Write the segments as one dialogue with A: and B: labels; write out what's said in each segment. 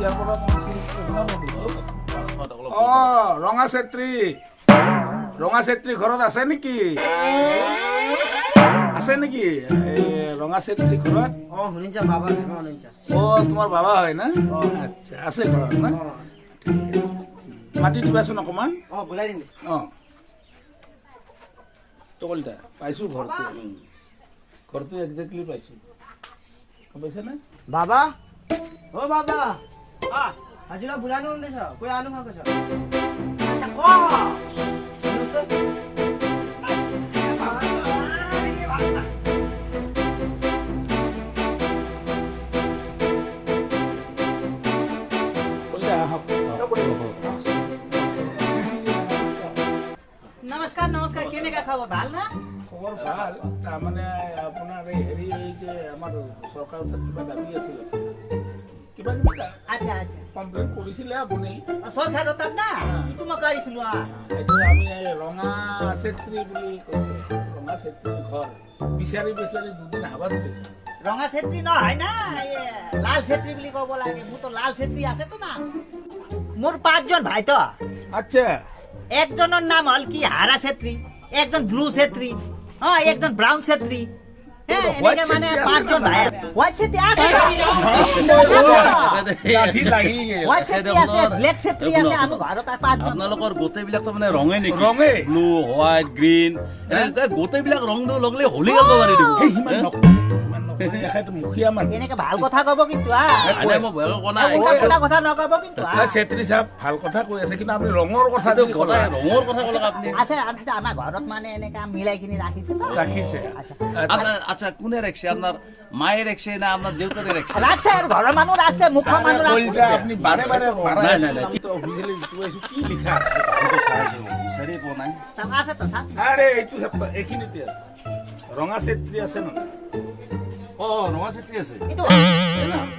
A: ইয়াৰ পৰা
B: ৰঙা চেত্ৰী ঘৰত আছে নেকি? আছে নেকি এই ৰঙা চেত্ৰী ঘৰত?
C: শুনিছা বাবা শুনিছা
B: তোমাৰ বাবা হয় না? আচ্ছা, আছে ঘৰত না? মাতি দিবাচোন অকমান।
C: বুলাই দিম
B: কলিতা পাইছো ঘৰটো একজেক্টলি পাইছো। গম পাইছা না?
C: বাবা বাবা আজিলা বুলানো শুনিছ কৈ আলু খাব কৈছ নমস্কাৰ নমস্কাৰ কেনেকা খাব ভাল না?
B: খবৰ ভাল। তাৰমানে আপোনাৰ এই হেৰি এই যে আমাৰ চৰকাৰৰ তাত কিবা দাবী আছিলে, কিবা
C: আচ্ছা আচ্ছা
B: কমপ্লেইন কৰিছিলে আপুনি।
C: চৰকাৰৰ তাত না ইটো মই কৰিছিলো
B: এইটো আমি এই ৰঙা চেত্ৰী বুলি কৈছে, ৰঙা চেত্ৰীৰ ঘৰ বিচাৰি দুদিন হাবাত দিলে।
C: ৰঙা চেত্ৰী নহয় না লাল চেত্ৰী বুলি ক'ব লাগে। মোৰতো লাল চেত্ৰী আছেতো না। মোৰ 5জন ভাই তো।
B: আচ্ছা,
C: একজনের নাম হল কি হারা ছেত্রী, একজন ব্লু ছেত্রী, একজন ব্রাউন ছেত্রী। মানে 5জন ভাই। হোয়াইট ছেত্রী আছে, হোয়াইট ছেত্রী আছে, ব্ল্যাক ছেত্রী আছে। আমি ঘৰত 5জন।
D: আপোনালোকৰ গোটেইবিলাক তো মানে ৰঙে নেকি? ৰঙে ব্লু হোৱাইট গ্ৰীণ গোটেইবিলাক ৰং লগলে হলি গাব পাৰি দিব।
B: মুখীয়া মানুহ
C: এনেকে ভাল কথা কব কিন্তু কথা নকব কিন্তু
B: ছেত্ৰী চাহাব ভাল কথা কৈ আছে, কিন্তু আপুনি ৰঙৰ কথা
D: ৰঙৰ কথা ক'লে আপুনি
C: আছে। আমাৰ ঘৰত মানে এনেকা মিলাই কিনি
B: ৰাখিছে।
D: আচ্ছা, কোনে ৰাখছে? আপোনাৰ মায়ে ৰাখছে না আপোনাৰ দেউতাৰে ৰাখছে?
C: ৰাখছে আৰু ঘৰৰ মানুহ ৰাখছে, মুখৰ মানুহ ৰাখছে।
B: আপুনি বাৰে বাৰে
D: কি লিখা বিচাৰি পোৱা নাই।
C: আছে তো
B: আৰে এইটো এইখিনিতে ৰঙা চেত্ৰী আছে ন?
D: ৰঙা চেত্ৰী আছে।
C: এইটো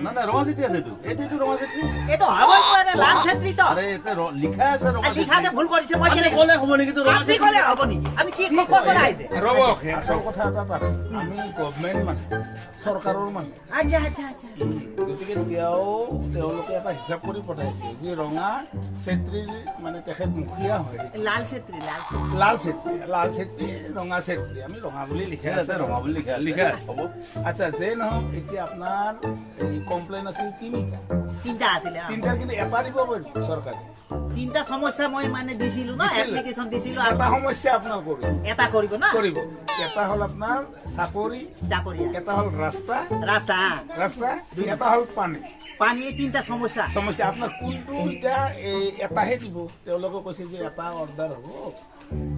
D: না ৰঙা চেত্ৰী আছে। এইটো ৰঙা চেত্ৰী।
C: এইটো হবই পাৰে লাল চেত্ৰী তো।
D: আৰে এতে লিখা আছে ৰঙা চেত্ৰী।
C: লিখাতে ভুল কৰিছে। মই কেনে
D: ক'লে হ'ব নেকি? তো ৰঙা
C: চেত্ৰী ক'লে হ'ব নেকি? আমি কি ক'ব ৰাইজে
B: ৰ'ব, আচল কথা এটা আছে। আমি গভৰ্ণমেণ্ট মানুহ, চৰকাৰৰ মানুহ।
C: আচ্ছা আচ্ছা আচ্ছা
B: গতিকে তেওঁলোকে এটা হিচাপ কৰি পঠাইছে যে ৰঙা চেত্ৰীৰ মানে তেখেত মুখীয়া হয়
C: লাল চেত্ৰী
B: লাল চেত্ৰী ৰঙা চেত্ৰী। আমি ৰঙা বুলি লিখা আছে,
D: ৰঙা বুলি লিখা আছে।
B: হ'ব। আচ্ছা, যে নহওক, এতিয়া আপোনাৰ এই কমপ্লেইন আছিল
C: তিনিটা আছিলে।
B: তিনিটাৰ কিন্তু এটা দিব পাৰিব চৰকাৰে।
C: তিনিটা সমস্যা মই মানে দিছিলো না, এপ্লিকেশন দিছিলো।
B: এটা সমস্যা আপোনাৰ
C: এটা কৰিব না।
B: এটা হ'ল আপোনাৰ চাকৰি, এটা হ'ল ৰাস্তা, এটা হ'ল
C: পানী। এই তিনিটা সমস্যা
B: আপোনাৰ কোনটো এতিয়া এটাহে দিব? তেওঁলোকে কৈছে যে এটা অৰ্ডাৰ হ'ব।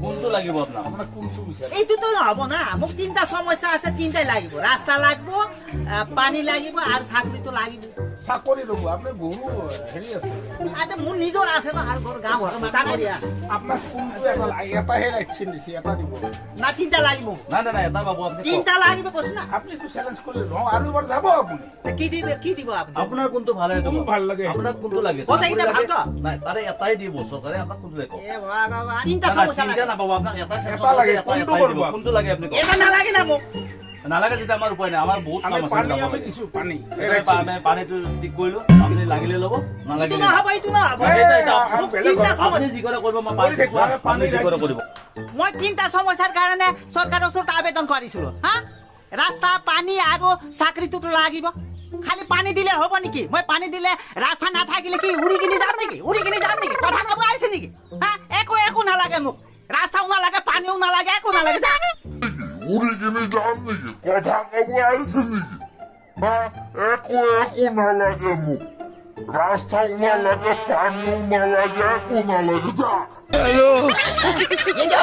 D: কোনটো লাগিব আপোনাক?
B: কোনটো বিচাৰে?
C: এইটোতো নহব না। মোক তিনিটা সমস্যা আছে, তিনিটাই লাগিব। ৰাস্তা লাগিব, পানী লাগিব আৰু চাকৰিটো লাগিব।
B: চাকৰি ল'ব আপুনি? বহু হেৰি আছে।
C: মোৰ নিজৰ আছে ন, আৰু গাঁও ঘৰৰ চাকৰি।
B: আপোনাক কোনটো এটাহে ভেকচিন দিছে, এটা দিব
C: না? তিনিটা লাগিব।
D: নাই এটা পাব আপুনি।
C: তিনিটা লাগিব কৈছো না।
B: আপুনি এইটো চেলেঞ্জ কৰি লওঁ আৰু এবাৰ যাব আপুনি।
C: কি দিব আপুনি?
D: আপোনাৰ কোনটো ভাল
B: লাগে?
D: আপোনাক কোনটো লাগে?
C: গোটেইকেইটা ভাল তো?
D: নাই, তাৰে এটাই দিব চৰকাৰে। আপোনাক কোনটো লাগে?
C: তিনিটা সমস্যা
D: তিনিটা নাপাব আপোনাক।
B: এটা লাগে।
D: কোনটো লাগে আপুনি?
C: এটা নালাগে না মোক।
D: নালাগে যেতিয়া আমাৰ উপায় নাই। আমাৰ বহুত কাম আছে।
B: আমি দিছো পানী।
D: পানীটো ঠিক কৰিলো। আপুনি লাগিলে ল'ব, নালাগিলে আপুনি যি কৰে কৰিব। মই পানী যি কৰে কৰিব।
C: মই তিনিটা সমস্যাৰ কাৰণে চৰকাৰৰ ওচৰত আবেদন কৰিছিলো। ৰাস্তা, পানী আৰু চাকৰিটোতো লাগিব। খালি পানী দিলে হ'ব নেকি? মই পানী দিলে ৰাস্তা নাথাকিলে কি উৰি কিনি যাম নেকি? কথা ক'ব আহিছে নেকি? একো নালাগে মোক। ৰাস্তাও নালাগে, পানীও নালাগে, একো নালাগে।
E: উড়ি কিনে যান নাকি? কথা কব আইছে নাকি? একো না লাগে মুখ। রাস্তাও না লাগে, পানিও না লাগে, একো না লাগে। যা।